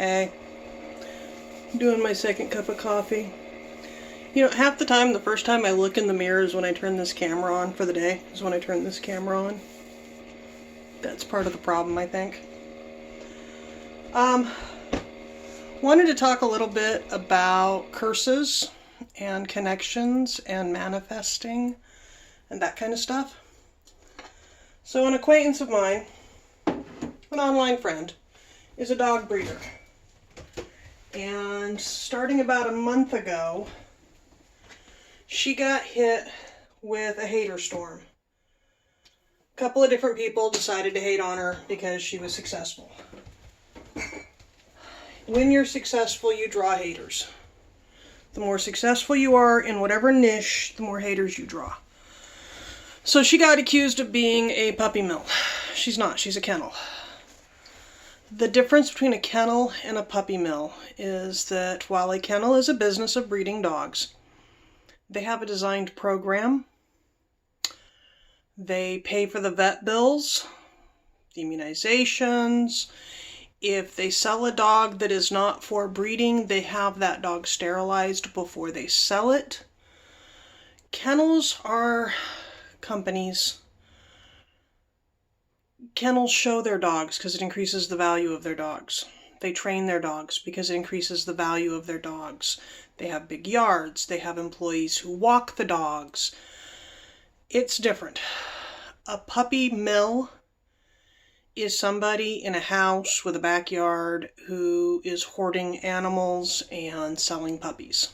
Hey, doing my second cup of coffee. You know, half the time, the first time I look in the mirror is when I turn this camera on for the day, is when I turn this camera on. That's part of the problem, I think. Wanted to talk a little bit about curses and connections and manifesting and that kind of stuff. So an acquaintance of mine, an online friend, is a dog breeder. And starting about a month ago, she got hit with a hater storm. A couple of different people decided to hate on her because she was successful. When you're successful, you draw haters. The more successful you are in whatever niche, the more haters you draw. So she got accused of being a puppy mill. She's not, she's a kennel. The difference between a kennel and a puppy mill is that while a kennel is a business of breeding dogs, they have a designed program. They pay for the vet bills, the immunizations. If they sell a dog that is not for breeding, they have that dog sterilized before they sell it. Kennels are companies. Kennels show their dogs because it increases the value of their dogs. They train their dogs because it increases the value of their dogs. They have big yards. They have employees who walk the dogs. It's different. A puppy mill is somebody in a house with a backyard who is hoarding animals and selling puppies.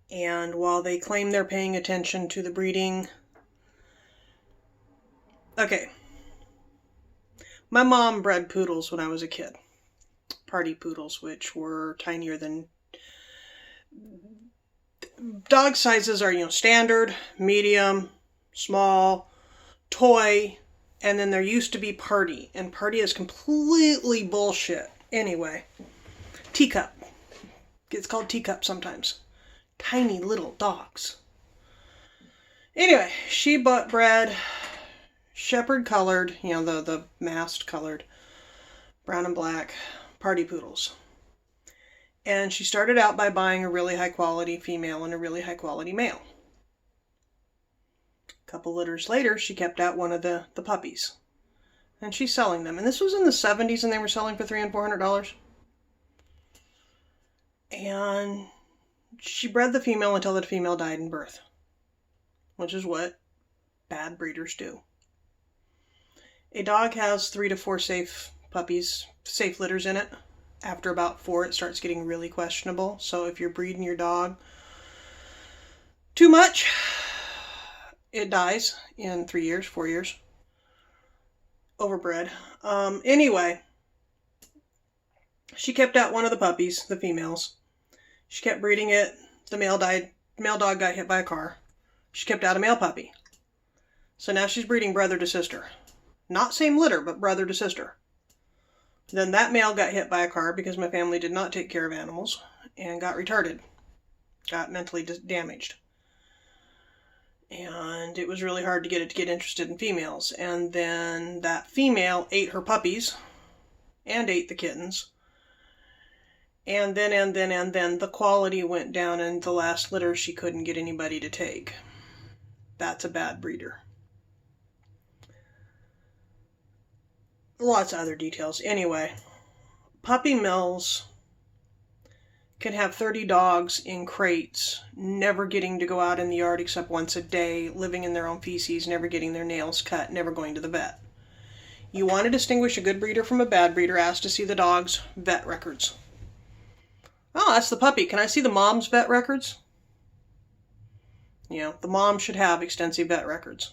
And while they claim they're paying attention to the breeding, okay, my mom bred poodles when I was a kid. Party poodles, which were tinier than... Dog sizes are, standard, medium, small, toy, and then there used to be party. And party is completely bullshit. Anyway, teacup. It's called teacup sometimes. Tiny little dogs. Anyway, she bred shepherd colored, the masked colored, brown and black party poodles. And she started out by buying a really high quality female and a really high quality male. A couple litters later, she kept out one of the puppies. And she's selling them. And this was in the 70s and they were selling for $300 and $400. And she bred the female until the female died in birth. Which is what bad breeders do. A dog has 3 to 4 safe puppies, safe litters in it. After about 4, it starts getting really questionable. So if you're breeding your dog too much, it dies in 3 years, 4 years. Overbred. Anyway, she kept out one of the puppies, the females. She kept breeding it. The male died. Male dog got hit by a car. She kept out a male puppy. So now she's breeding brother to sister. Not same litter, but brother to sister. Then that male got hit by a car because my family did not take care of animals and got retarded. Got mentally damaged. And it was really hard to get it to get interested in females. And then that female ate her puppies and ate the kittens. And then the quality went down, and the last litter she couldn't get anybody to take. That's a bad breeder. Lots of other details. Anyway, puppy mills can have 30 dogs in crates, never getting to go out in the yard except once a day, living in their own feces, never getting their nails cut, never going to the vet. You want to distinguish a good breeder from a bad breeder, ask to see the dog's vet records. Oh, that's the puppy. Can I see the mom's vet records? The mom should have extensive vet records.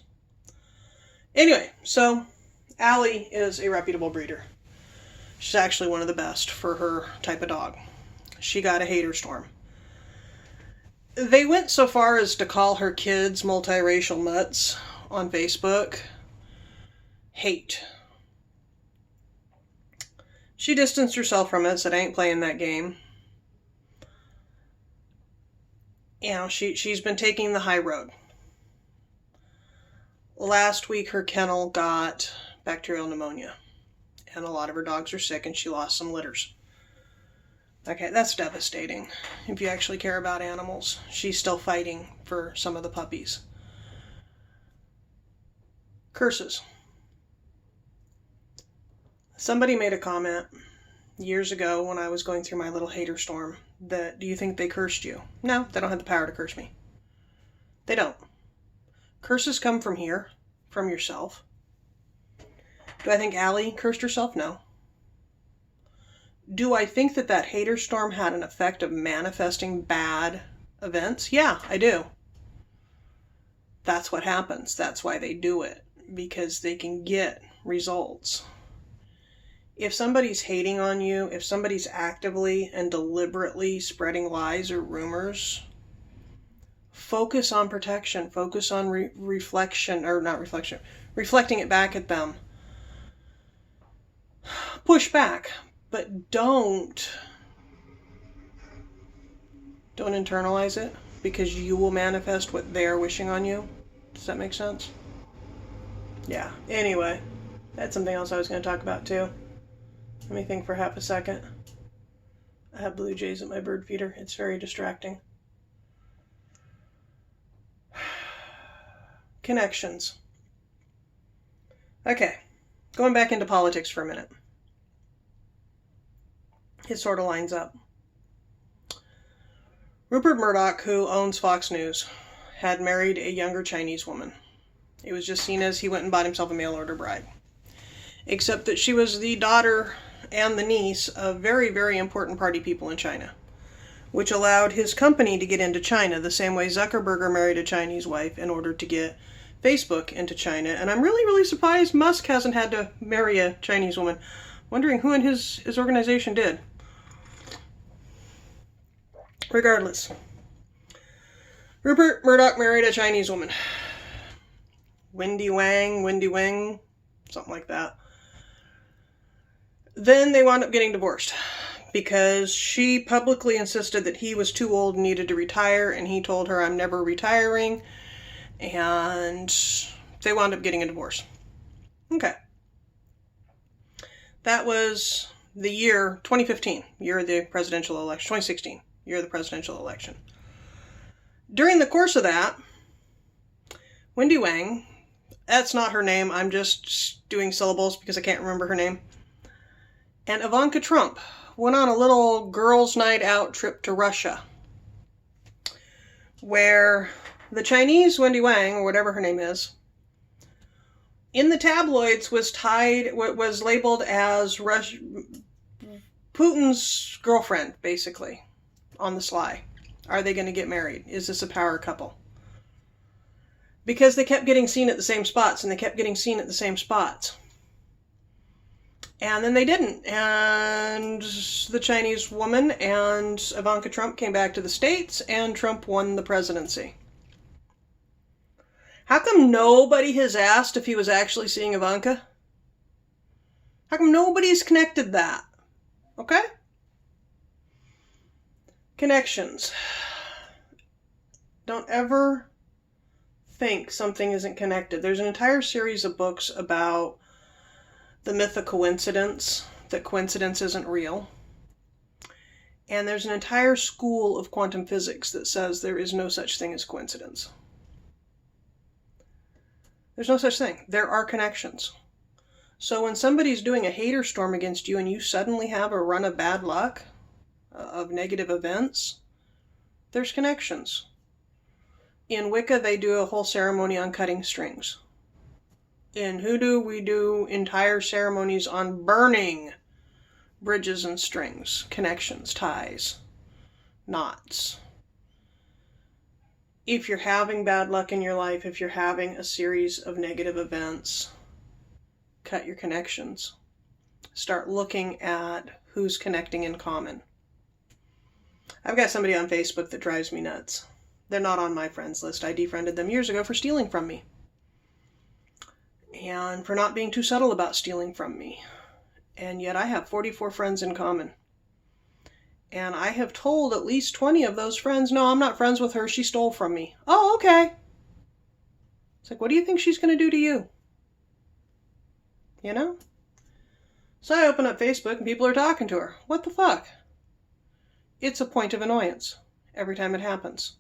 Anyway, so Allie is a reputable breeder. She's actually one of the best for her type of dog. She got a hater storm. They went so far as to call her kids multiracial mutts on Facebook. Hate. She distanced herself from it, said, I ain't playing that game. She's been taking the high road. Last week, her kennel got bacterial pneumonia. And a lot of her dogs are sick and she lost some litters. Okay, that's devastating. If you actually care about animals, she's still fighting for some of the puppies. Curses. Somebody made a comment years ago when I was going through my little hater storm that, do you think they cursed you? No, they don't have the power to curse me. They don't. Curses come from here, from yourself. Do I think Allie cursed herself? No. Do I think that that hater storm had an effect of manifesting bad events? Yeah, I do. That's what happens. That's why they do it, because they can get results. If somebody's hating on you, if somebody's actively and deliberately spreading lies or rumors, focus on protection. Focus on reflection, or not reflection, reflecting it back at them. Push back, but don't internalize it, because you will manifest what they're wishing on you. Does that make sense? Yeah. Anyway, that's something else I was going to talk about too. Let me think for half a second. I have blue jays at my bird feeder. It's very distracting. Connections. Okay, going back into politics for a minute. It sort of lines up. Rupert Murdoch, who owns Fox News, had married a younger Chinese woman. It was just seen as he went and bought himself a mail-order bride. Except that she was the daughter and the niece of very, very important party people in China, which allowed his company to get into China the same way Zuckerberg married a Chinese wife in order to get Facebook into China. And I'm really, really surprised Musk hasn't had to marry a Chinese woman. Wondering who in his organization did. Regardless, Rupert Murdoch married a Chinese woman. Wendy Wang, something like that. Then they wound up getting divorced because she publicly insisted that he was too old and needed to retire, and he told her, I'm never retiring, and they wound up getting a divorce. Okay. That was the year 2015, year of the presidential election, 2016, year of the presidential election. During the course of that, Wendy Wang, that's not her name, I'm just doing syllables because I can't remember her name, and Ivanka Trump went on a little girls' night out trip to Russia, where the Chinese Wendy Wang, or whatever her name is, in the tabloids was labeled as Putin's girlfriend, basically, on the sly. Are they going to get married? Is this a power couple? Because they kept getting seen at the same spots, and they kept getting seen at the same spots. And then they didn't. And the Chinese woman and Ivanka Trump came back to the States, and Trump won the presidency. How come nobody has asked if he was actually seeing Ivanka? How come nobody's connected that? Okay? Connections. Don't ever think something isn't connected. There's an entire series of books about the myth of coincidence, that coincidence isn't real. And there's an entire school of quantum physics that says there is no such thing as coincidence. There's no such thing. There are connections. So when somebody's doing a hater storm against you and you suddenly have a run of bad luck, of negative events, there's connections. In Wicca, they do a whole ceremony on cutting strings. In hoodoo, we do entire ceremonies on burning bridges and strings, connections, ties, knots. If you're having bad luck in your life, if you're having a series of negative events, cut your connections. Start looking at who's connecting in common. I've got somebody on Facebook that drives me nuts. They're not on my friends list. I defriended them years ago for stealing from me. And for not being too subtle about stealing from me. And yet I have 44 friends in common. And I have told at least 20 of those friends, no, I'm not friends with her, she stole from me. Oh, okay. It's like, what do you think she's going to do to you? You know? So I open up Facebook and people are talking to her. What the fuck? It's a point of annoyance every time it happens.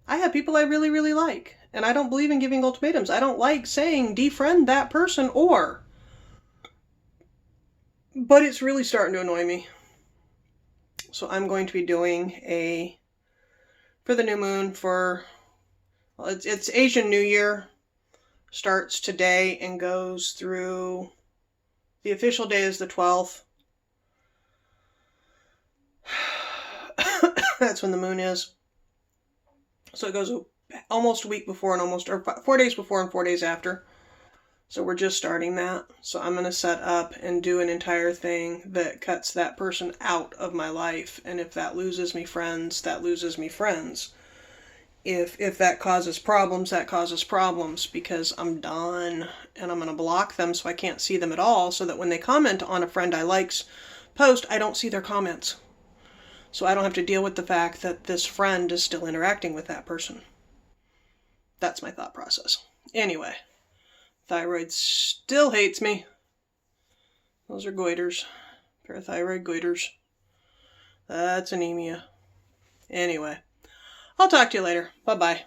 I have people I really, really like, and I don't believe in giving ultimatums. I don't like saying defriend that person but it's really starting to annoy me. So I'm going to be doing for the new moon it's Asian New Year, starts today and goes through, the official day is the 12th. That's when the moon is. So it goes almost a week before or 4 days before and 4 days after. So we're just starting that. So I'm going to set up and do an entire thing that cuts that person out of my life. And if that loses me friends, that loses me friends. If that causes problems, that causes problems, because I'm done. And I'm going to block them so I can't see them at all, so that when they comment on a friend I like's post, I don't see their comments. So I don't have to deal with the fact that this friend is still interacting with that person. That's my thought process. Anyway, thyroid still hates me. Those are goiters. Parathyroid goiters. That's anemia. Anyway, I'll talk to you later. Bye-bye.